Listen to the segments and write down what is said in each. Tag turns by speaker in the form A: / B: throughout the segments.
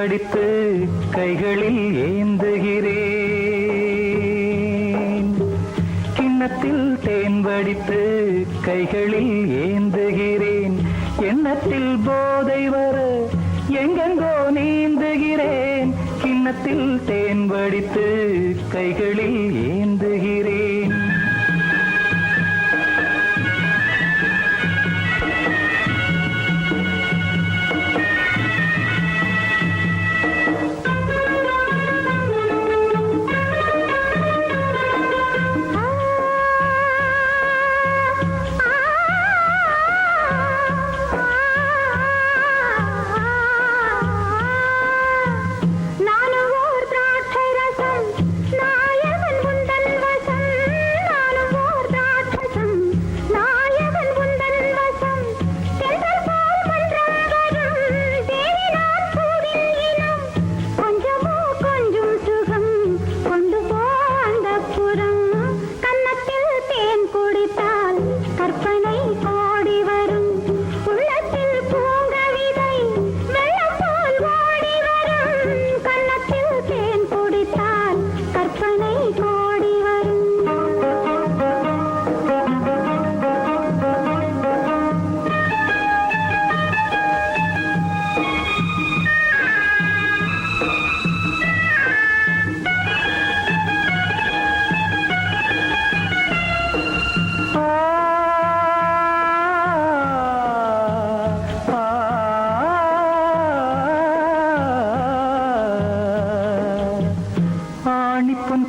A: வடித்து கைகளில் ஏந்துகிறேன். கிண்ணத்தில் தேன் வடித்து கைகளில் ஏந்துகிறேன். எண்ணத்தில் போதை வர எங்கெங்கோ நீந்துகிறேன். கிண்ணத்தில் தேன் வடித்து கைகளில் ஏந்துகிறேன்.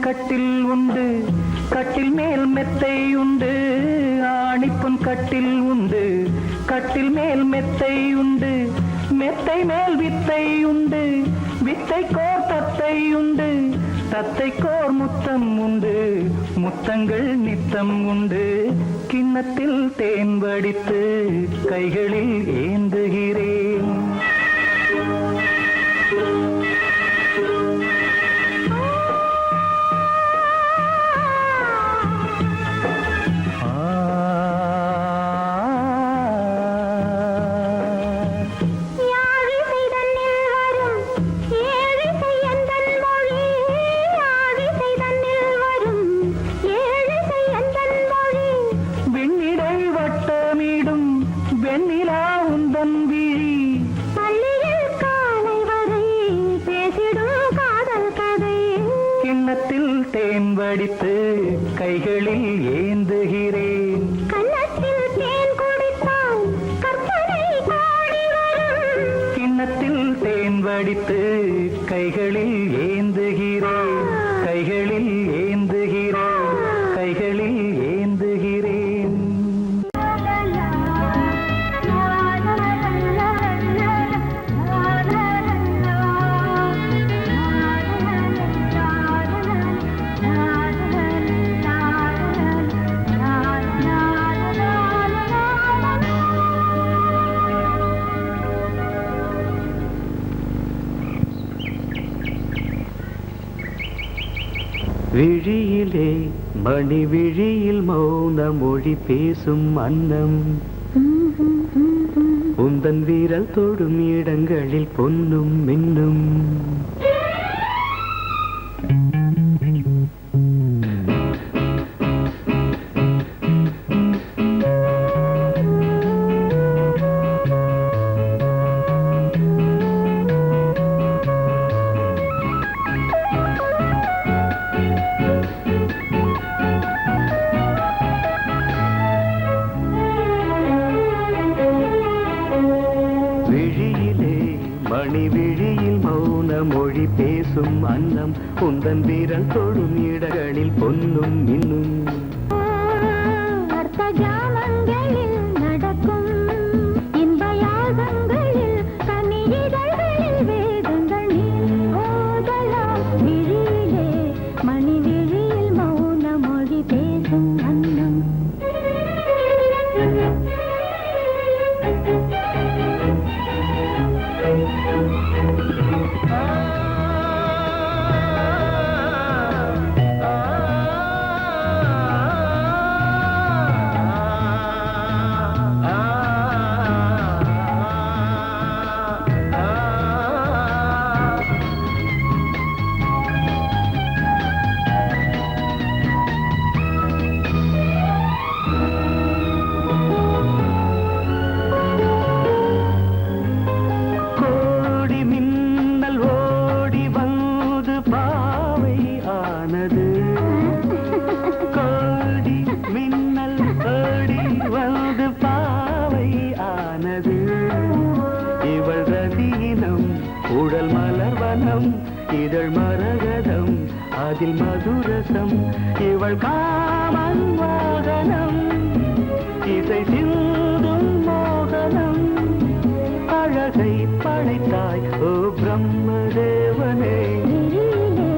A: கட்டில் உண்டு, கட்டில் மேல் மெத்தை உண்டு. ஆணிப்பொன் கட்டில் உண்டு, கட்டில் மேல் மெத்தை உண்டு. மெத்தை மேல் வித்தை உண்டு, வித்தை கோர் தத்தை உண்டு. தத்தை கோர் முத்தம் உண்டு, முத்தங்கள் நித்தம் உண்டு. கிண்ணத்தில் தேன் வடித்து கைகளில் ஏந்துகிறேன். கிண்ணத்தில் தேன் வடித்து கைகளில் ஏந்துகிறேன்.
B: கண்ணத்தில் தேன் குடித்தால் கற்பனை கோடி வரும்.
A: கிண்ணத்தில் தேன் வடித்து கைகளில் ஏந்துகிறேன். கைகளில் ஏந்துகிறேன். கைகளில் ஏந்துகிறேன்.
C: விழியிலே மணி விழியில் மௌன மொழி பேசும் அன்னம். உந்தன் வீரல் தொடும் இடங்களில் பொன்னும் மின்னும். மணி விழியில் மௌன மொழி பேசும் அன்னம். உந்தன் வீரல் தொடும் இடங்களில் பொன்னும் மின்னும்.
B: அர்த்த ஜாமங்களில் நடக்கும் இன்ப யாகங்களில் கனியிதழ்களில் வேதங்கள் நீ ஓதலாம். விழியிலே மணி விழியில் மௌன மொழி பேசும் அன்னம்.
C: ஆனது கோடி மின்னல் ஓடி வந்து பாவை ஆனது இவள் ரதீனம் உடல் மலர்வனம் இதழ் மரகதம் அதில் மதுரசம் இவள் காமன் வாகனம் இசை சிந்தும் மோகனம் அழகை படைத்தாய் ஓ பிரம்மதேவனே
B: விழியிலே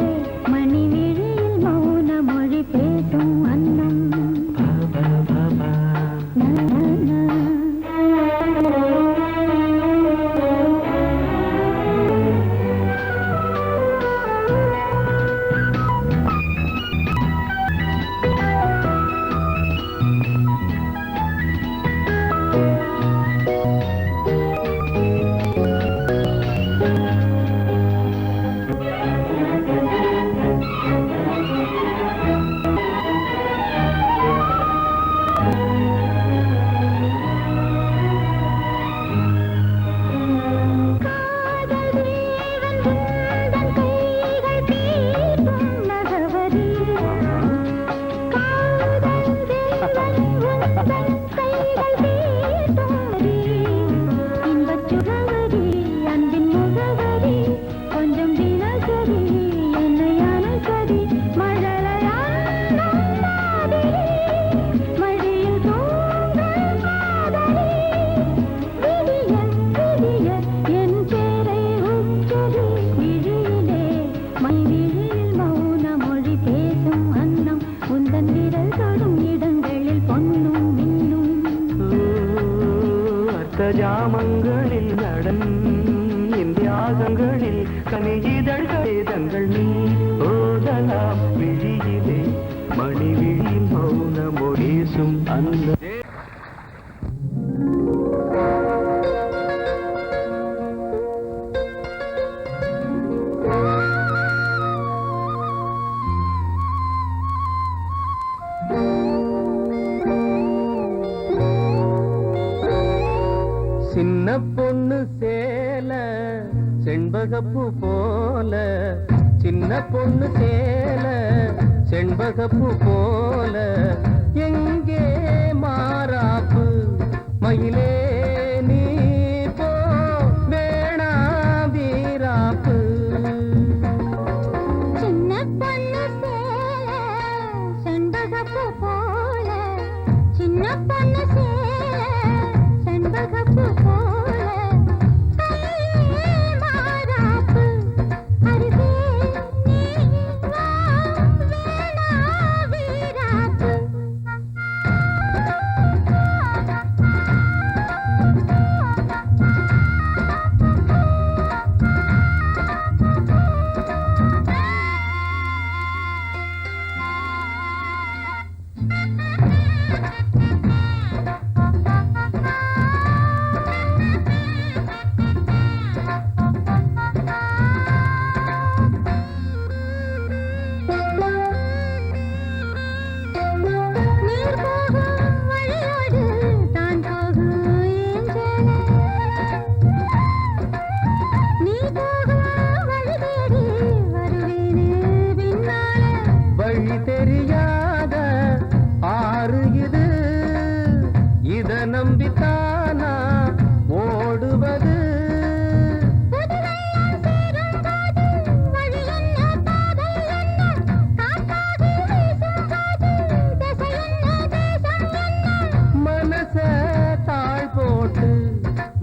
B: மணி விழியில் மௌன மொழி பேசும் அன்னம்
C: பாபா பாபா ஜாமங்களில் நடன் இந்தியாகங்களில் கனியிதழ்கள் வேதங்கள் நீ ஓதலாம் விழியிலே மணி விழியில் மௌன மொழேசும் அந்த சின்ன பொண்ணு சேல செண்பகப்பூ போல சின்ன பொண்ணு சேல செண்பகப்பூ போல எங்கே மாறாப்பு மயிலே நீ போ வேணா வீராப்பு
B: சின்ன பொண்ணு சேல செண்பகப்பூ போல சின்ன பொண்ணு சேல செண்பகப்பூ போல கையே மாறாப்பு அருகே நீ வா வேணா வீராப்பு நீர் போகும் வழியோடு தான் போகும் ஏஞ்சலே நீ போகும் வழி தேடி வருவேனே பின்னாலே
C: வழி தெரியாத ஆறு இது இத நம்பித்தானா ஓடுவது
B: புதுவெள்ளம் சேரும்போது வழி என்ன பாதை என்ன காற்றாகி வீசும்போது திசை என்ன தேசம் என்ன
C: மனச தாழ் போட்டு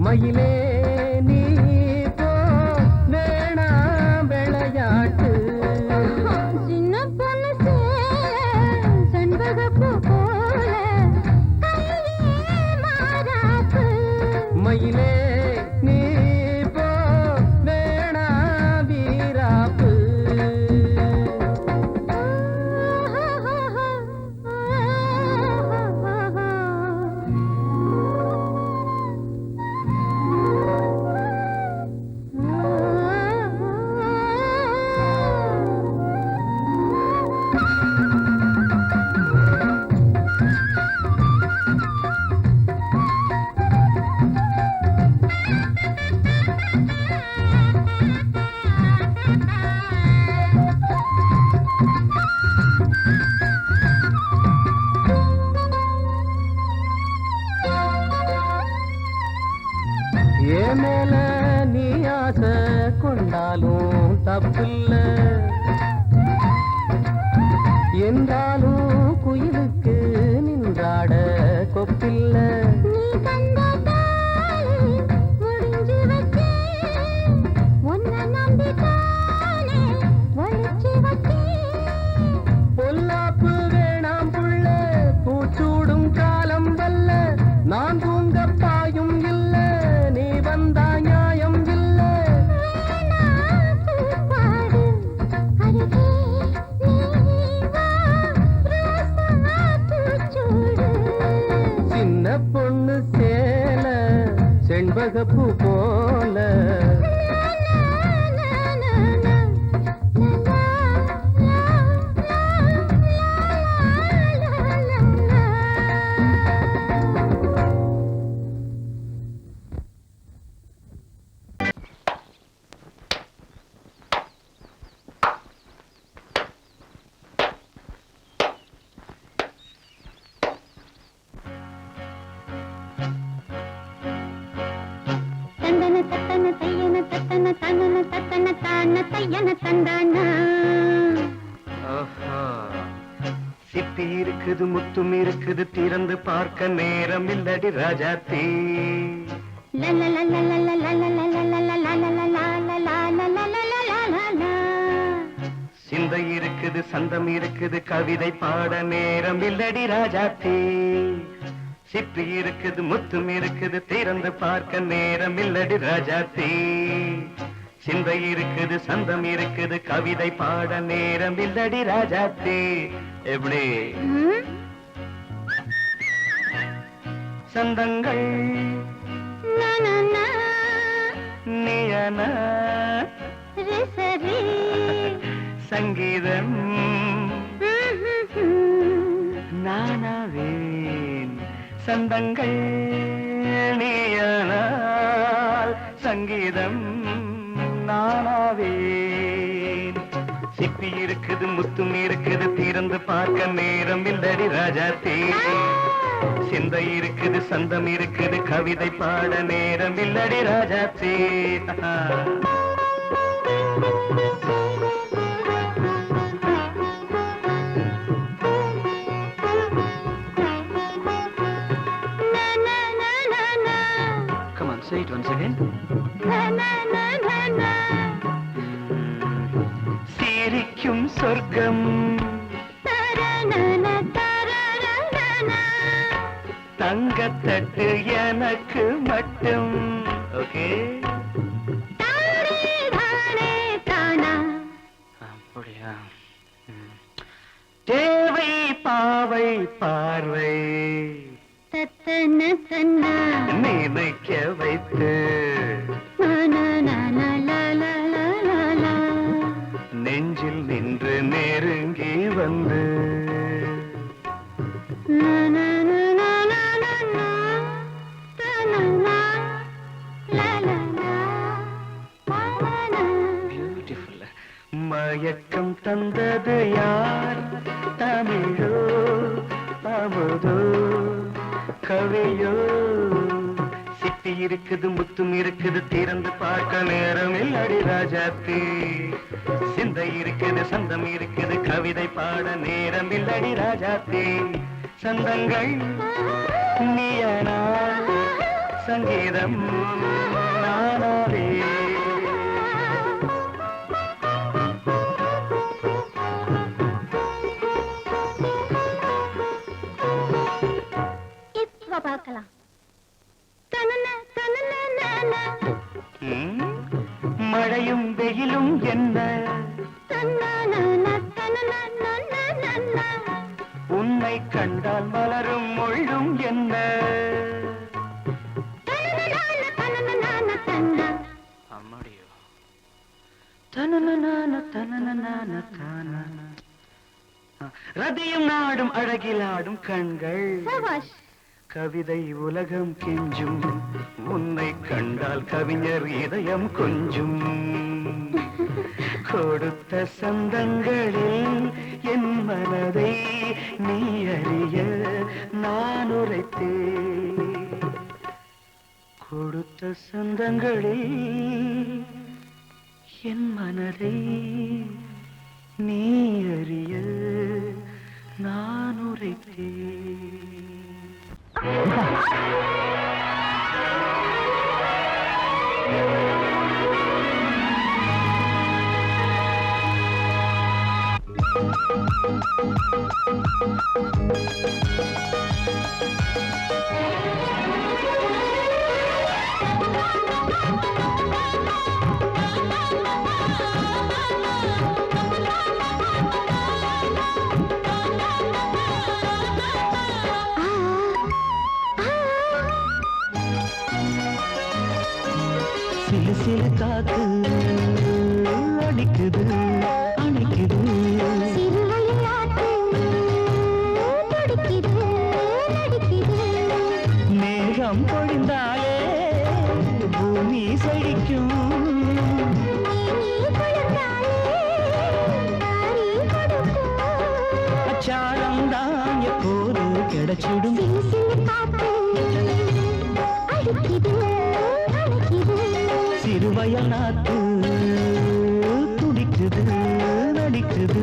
C: மயிலே நீ போ வேணா விளையாட்டு
B: சின்ன பொண்ணு சேல செண்பகப்பூ போல கையே மாறாப்பு
C: மயிலே நீ போ வேணா வீராப்பு ஏன் மேல நீ ஆசை கொண்டாலும் தப்பில்ல, என்றாலும் குயிலுக்கு நின்றாட கொப்பில்ல.
B: நீ தந்த தாலி முடிஞ்சு வச்சேன், உன்னை நம்பித்தானே ஒளிச்சு வச்சேன்.
C: பொல்லாப்பு வேணாம் புள்ள, பூச்சூடும் காலம் வல்ல, நான் தூங்க பாயும் இல்ல, நீ வந்தா நியாயம் இல்ல.
B: வேணா பூப்பாடு அருகே நீ வா, ரோசா பூச்சூடு.
C: சின்ன பொண்ணு சேல செண்பகப்பூ போல,
B: தந்தன தத்தன தையன தத்தன தனன தத்தன தான தையன தந்தானா.
C: ஆஹா. சிப்பி இருக்குது முத்தும் இருக்குது, திறந்து பார்க்க நேரம் இல்லடி ராஜாத்தே. சிந்தை இருக்குது சந்தம் இருக்குது, கவிதை பாட நேரம் இல்லடி ராஜாத்தே. சிப்பி இருக்குது முத்தும் இருக்குது, திறந்து பார்க்க நேரம் இல்லடி ராஜாத்தே. சிந்தை இருக்குது சந்தம் இருக்குது, கவிதை பாட நேரம் இல்லடி ராஜாத்தே. எப்படி சந்தங்கள் நீயன சங்கீதம் நானாவேன். சந்தங்கள் நீயனால் சங்கீதம் நானாவேன். சிப்பி இருக்குது முத்தும் இருக்குது, திறந்து பார்க்க நேரம் இல்லடி ராஜாத்தே. சிந்தை இருக்குது சந்தம் இருக்குது, கவிதை பாட நேரம் இல்லடி ராஜாத்தே. Come on, say it once again. சிரிக்கும் சொர்க்கம் தங்கத்தட்டு எனக்கு மட்டும். ஓகே அப்படியா? தேவை பாவை பார்வை நினைக்க வைத்து, நெஞ்சில் நின்று நெருங்கி வந்து, பியூட்டிஃபுல். மயக்கம் தந்தது யார்? தமிழோ அமுதோ கவியோ? சிப்பி இருக்குது முத்தும் இருக்குது, திறந்து பார்க்க நேரம் இல்லடி ராஜாத்தே. சிந்தை இருக்குது சந்தம் இருக்குது, கவிதை பாட நேரம் இல்லடி ராஜாத்தே. சந்தங்கள் நீயனா சங்கீதம் நானாவே.
B: இப்ப பார்க்கலாம்.
C: மழையும் வெயிலும் என்ன, உன்னை கண்டால் மலரும் மொழியும் என்ன. அம்மாடியோ ரதியும் நாடும் அழகிலாடும் கண்கள், கவிதை உலகம் கெஞ்சும், உன்னை கண்டால் கவிஞர் இதயம் கொஞ்சும். கொடுத்த சந்தங்களில் என் மனதை நீ அறிய நான் உரைத்தேன். கொடுத்த சந்தங்களில் என் மனதை நீ அறிய நான் உரைத்தேன். சிலு சிலு காத்து அடிக்குது அணைக்குது, மேகம் பொழிந்தாலே பூமி செழிக்கும், அச்சாரம் தான் எப்போது கிடைச்சிடும். சிறுவயல் நாத்து துடிக்குது நடிக்குது,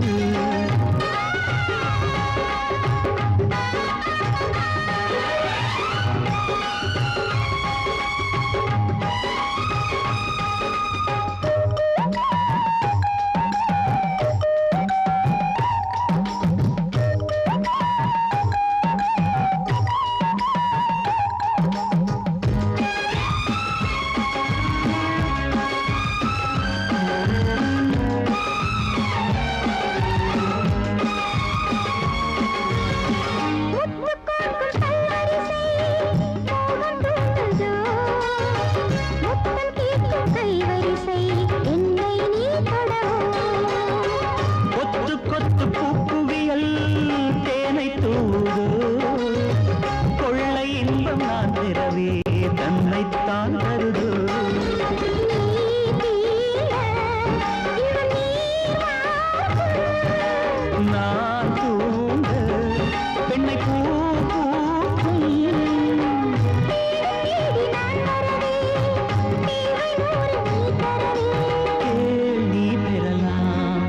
C: தன்னைத்தான் தருதோ. நான் தூங்க பெண்ணை பூ பூக்கும், கேள்வி பெறலாம்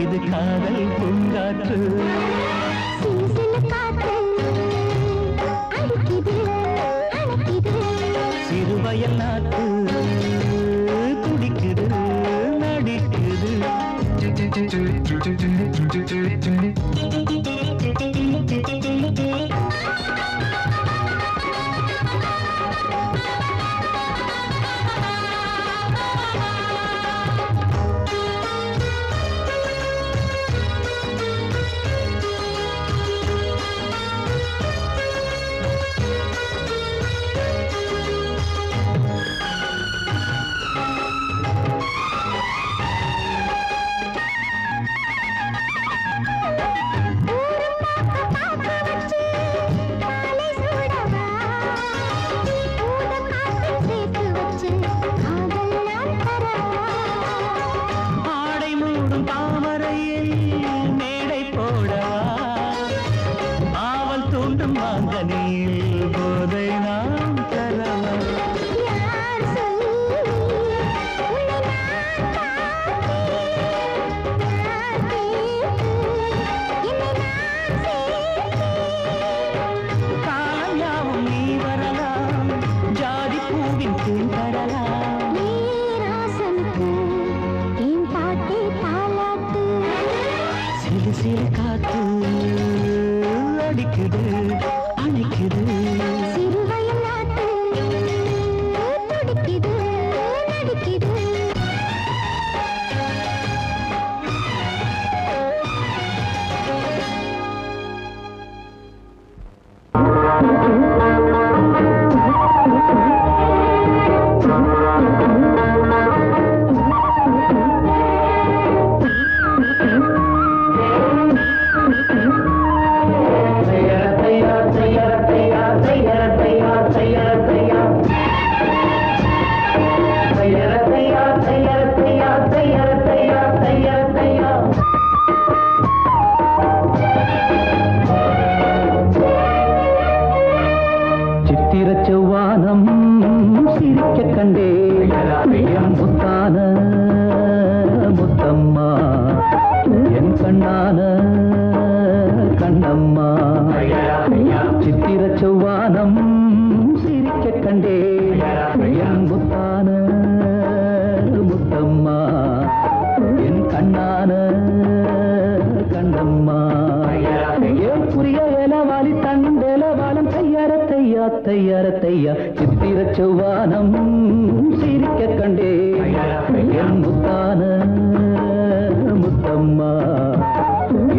C: இது காதல் பூங்காற்று. சிறுவயல் நாட்டு துடிக்குது நடிக்குது. போதை நாம் தரவா, காலம் யாவும் நீ வரலாம், ஜாதி பூவின் தேன் தரலாம். சிறு சிறு காத்து அடிக்குது அணைக்குது, சிகரத்தை
A: தையார தையா சித்திர செவ்வானம் சிரிக்க கண்டே என் முத்தான முத்தம்மா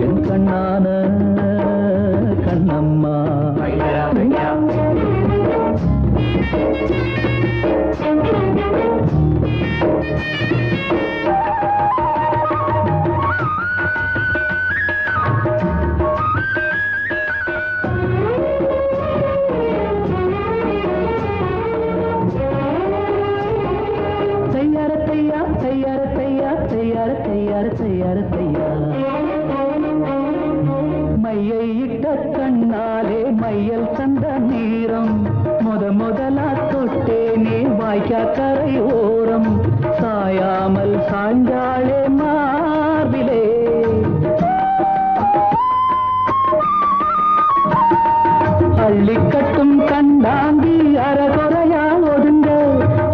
A: என் கண்ணான கண்ணம்மா மையை இட்ட கண்ணாலே மையல் சந்த நீரம் முதலா தொட்டேனே வாய்க்கா கரை ஓரம் சாயாமல் சாஞ்சாளே மார்பிலே அள்ளி கட்டும் கண்டாங்கி அறகுறையா ஒதுங்க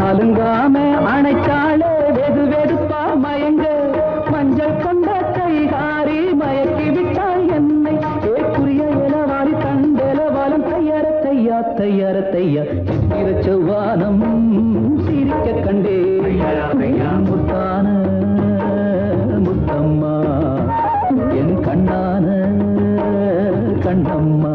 A: அலுங்காம அணைச்சாளே வெது வெதுப்பா மயங்க மஞ்சள் கொண்ட கைகாரி மயக்கி விட்டாள் என்னை ஏக்குரிய இளவாரி தண்டெலவாலம் தையார தையா சித்திர செவ்வானம் சிரிக்க கண்டே முத்தான முத்தம்மா என் கண்ணான கண்ணம்மா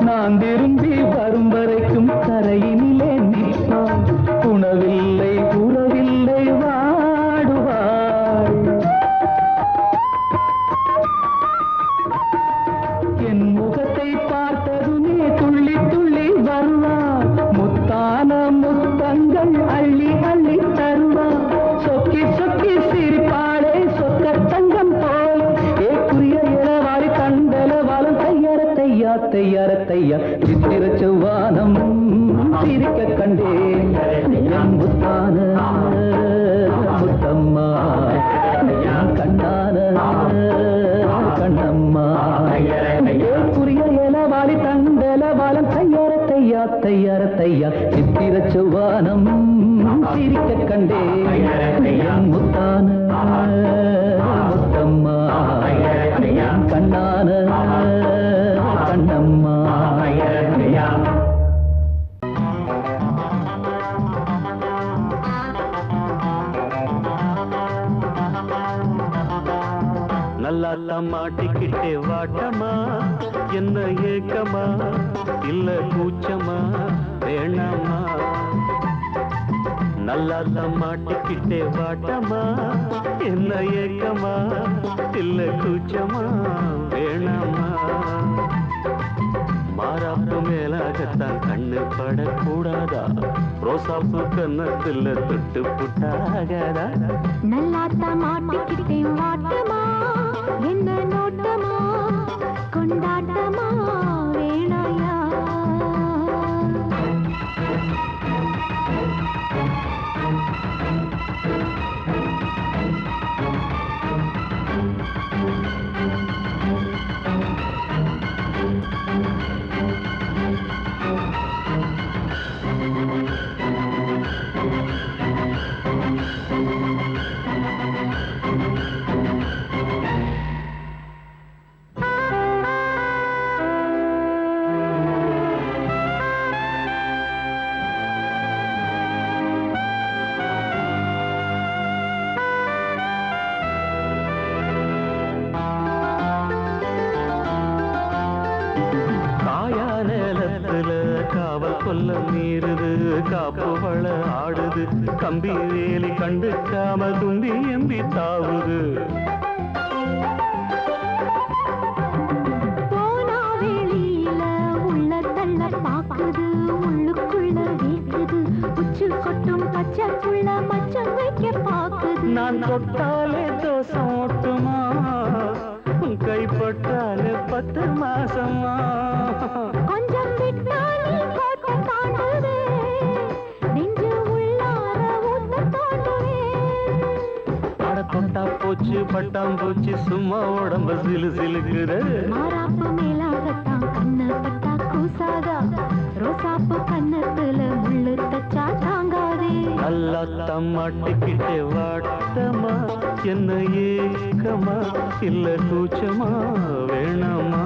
A: நான் திரும்பி வரும் வரைக்கும் கரையினிலே நிற்பாள் உணவில்லை உறவில்லை வாடுவாள் என் முகத்தை பார்த்ததுமே துள்ளி துள்ளி வருவாள் முத்தான முத்தங்கள் அள்ளி அள்ளி தருவாள் சொக்கி சொக்கி சிரிப்பாளே சொக்க தங்கம் போல ஏக்குரிய இளவாரி கண்டலவாளம் தையார தையா சித்திர செவ்வானம் சிரிக்க கண்டே என் முத்தான முத்தம்மா கண்ணான கண்ணம்மா ஏக்குரிய இளவாரி தண்டலவாளம் தையார தையா சித்திர செவ்வானம் சிரிக்க கண்டே என் முத்தான முத்தம்மா கண்ணான கண்ணம்மா
C: நல்லா மாட்டிக்கிட்டே வாட்டமா என்ன ஏக்கமா இல்ல கூச்சமா வேணாமா நல்லா மாட்டிக்கிட்டே வாட்டமா என்ன ஏக்கமா இல்ல கூச்சமா வேணாமா மாறாப்பு மேலாகத்தான் கண்ணு படக்கூடாதா ரோசாப்பு கன்னத்துல தொட்டு புட்டாகாதா
B: நல்லாத்தா மாட்டிக்கிட்டே வாட்டமா என்ன நோட்டமா கொண்டாட்டமா வேணாயா
C: கொல்ல மீறுது காப்பு வள ஆடுது கம்பி வேலி கண்டுக்காம தும்பி எம்பி தாவுது
B: போனா வெளியில உள்ள தள்ள பாக்குது உள்ளுக்குள்ள வீக்குது உச்சு கொட்டும் பச்சை புள்ள மச்சம் வைக்க பாக்குது
C: நான் தொட்டாலே தோசம் ஓட்டுமா கைப்பட்டாலே 10 மாசமா
A: மூச்சு பட்டாம்பூச்சி சும்மா உடம்ப சிலு சிலுக்குது
B: மாறாப்பு மேலாகத்தான் கண்ணு பட்டா கூசாதா ரோசாப்பு கண்ணத்துல முள்ளு தச்சா தாங்காதே
A: நல்லா தம்மாட்டிக்கிட்டே வாட்டமா என்ன ஏக்கமா இல்ல கூச்சமா வேணாமா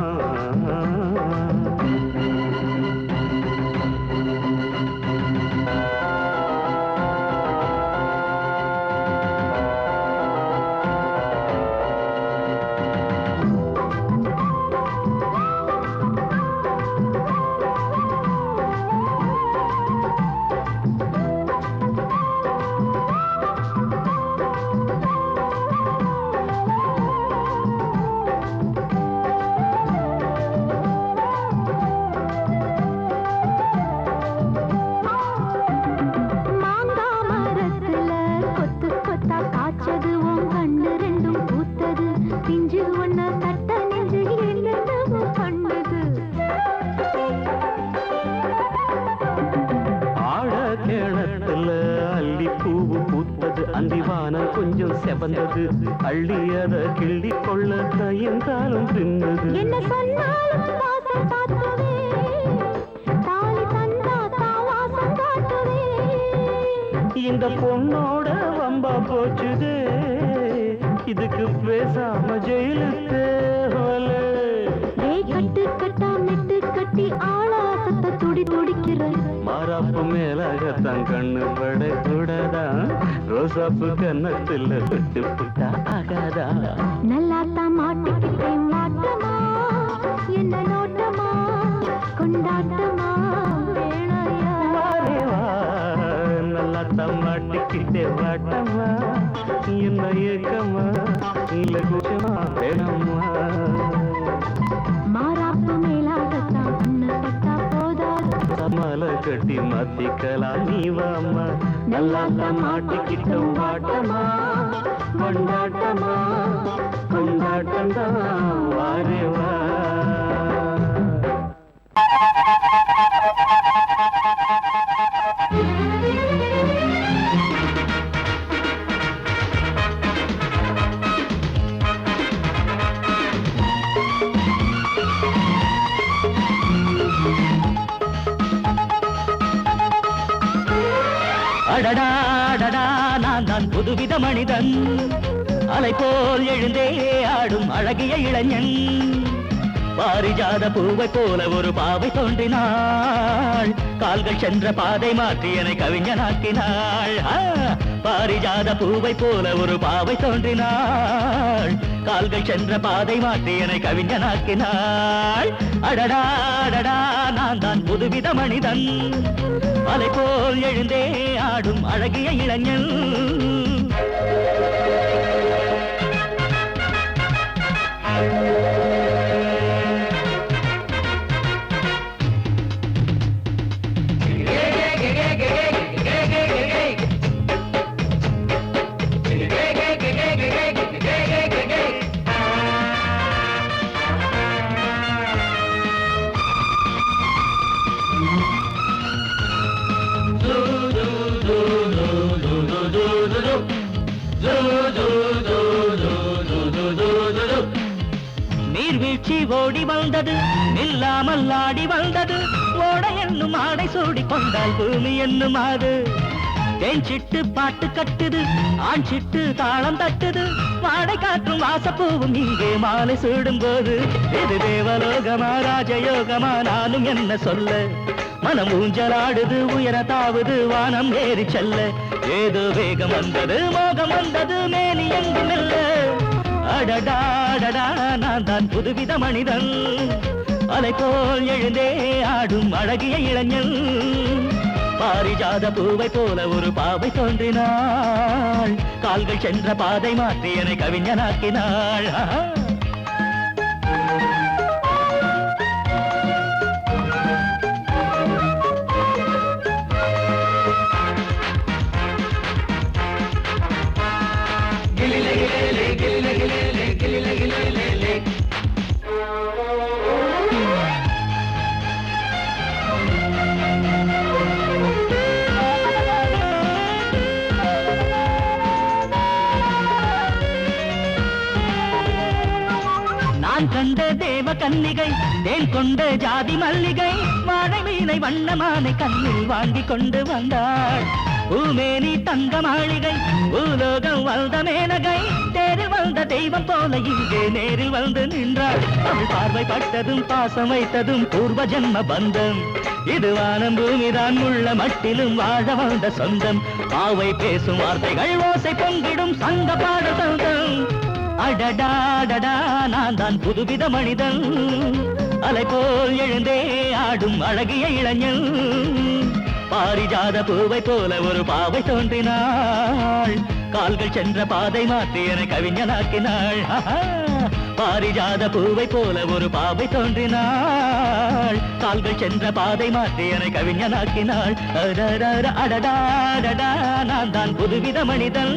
A: கொஞ்சம் செவந்தது அள்ளியத கிள்ளி கொள்ள கையங்காலம் பின்னது
B: என்ன சொன்னாலும் வாசம் காட்டுவே தாலி தந்தா தாவாசம் காட்டுவே
A: இந்த பொண்ணோட வம்பா போச்சுதே இதுக்கு பேசாம ஜெயிலுக்கு
B: கட்டு கட்டா மெட்டு கட்டி ஆளாசத்தை துடி துடிக்கிற
A: மாறாப்பு மேலாகத்தான் கண்ணு பட கூடாதான் ரோசாப்பு கன்னத்துல விட்டு புட்டா ஆகாதா
B: நல்லாத்தான் மாட்டிக்கிட்டே மாட்டமா என்ன நோட்டமா கொண்டாட்டமா வேணையா
A: நல்லாத்தான் மாட்டிக்கிட்டே வாட்டமா என்ன ஏக்கமா இல்ல கூச்சமா வேணாமா
B: மாறாப்பு மேலாகத்தான் கண்ணு பட்டா போதாது
A: மலை கட்டி மாத்திக்கலாம் நீ வாமா நல்லாத்தான் மாட்டிக்கிட்ட வாட்டமா கொண்டாட்டமா கொண்டாட்டம்தான் வாரேவா அடடா நான் தான் புதுவித மனிதன் அலை போல் எழுந்தே ஆடும் அழகிய இளைஞன் பாரிஜாத பூவை போல ஒரு பாவை தோன்றினாள் கால்கள் சென்ற பாதை மாற்றி என்னை கவிஞனாக்கினாள் பாரிஜாத பூவை போல ஒரு பாவை தோன்றினாள் கால்கள் சென்ற பாதை மாற்றி என்னை கவிஞனாக்கினாள் அடடா அடடா நான் தான் புதுவித மனிதன் அலை போல் எழுந்தே ஆடும் அழகிய இளைஞன் நீர்வீழ்ச்சி ஓடி வந்தது நில்லாமல் ஆடி வந்தது ஓட என்னும் ஆடை சூடி கொண்டால் பூமி என்னும் ஆடு தேன் சிட்டு பாட்டு கட்டுது ஆண் சிட்டு தாளம் தட்டுது வாடை காற்றும் வாசப்பூவும் இங்கே மாலை சூடும் போது இது தேவலோகமா ராஜயோகமா நானும் என்ன சொல்ல மனம் ஊஞ்சலாடுது உயர தாவுது வானம் ஏறி செல்ல ஏதோ வேகம் வந்தது மோகம் வந்தது மேனி எங்கும் இல்ல அடடா நான் தான் புதுவித மனிதன் அலை போல் எழுந்தே ஆடும் அழகிய இளைஞன் பாரிஜாத பூவை போல ஒரு பாவை தோன்றினாள் கால்கள் சென்ற பாதை மாற்றி என்னை கவிஞனாக்கினாள் நான் கண்ட தேவ கன்னிகை தேன் கொண்ட ஜாதி மல்லிகை வாழை மீனை வண்ணமானை கண்ணில் வாங்கி கொண்டு வந்தாள் பூமேனி தங்க மாளிகை பூலோகம் வந்த மேனகை தேரில் வந்த தெய்வம் போல இங்கே நேரில் வந்து நின்றாள் அவள் பார்வை பட்டதும் பாசம் வைத்ததும் பூர்வ ஜென்ம பந்தம் இது வானம் பூமிதான் உள்ள மட்டிலும் வாழ வந்த சொந்தம் பாவை பேசும் வார்த்தைகள் ஓசை பொங்கிடும் சங்க பாட சொந்தம் அடடாடடா நான் தான் புதுவித மனிதன் அலை போல் எழுந்தே ஆடும் அழகிய இளைஞன் பாரிஜாத பூவை போல ஒரு பாவை தோன்றினாள் கால்கள் சென்ற பாதை மாற்றி என கவிஞனாக்கினாள் பாரிஜாத பூவை போல ஒரு பாவை தோன்றினாள் கால்கள் சென்ற பாதை மாற்றி என கவிஞனாக்கினாள் அடடா நான் தான் புதுவித மனிதன்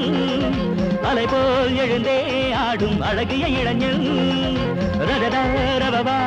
A: அலை போல் எழுந்தே ஆடும் அழகிய இளைஞன் ரபபா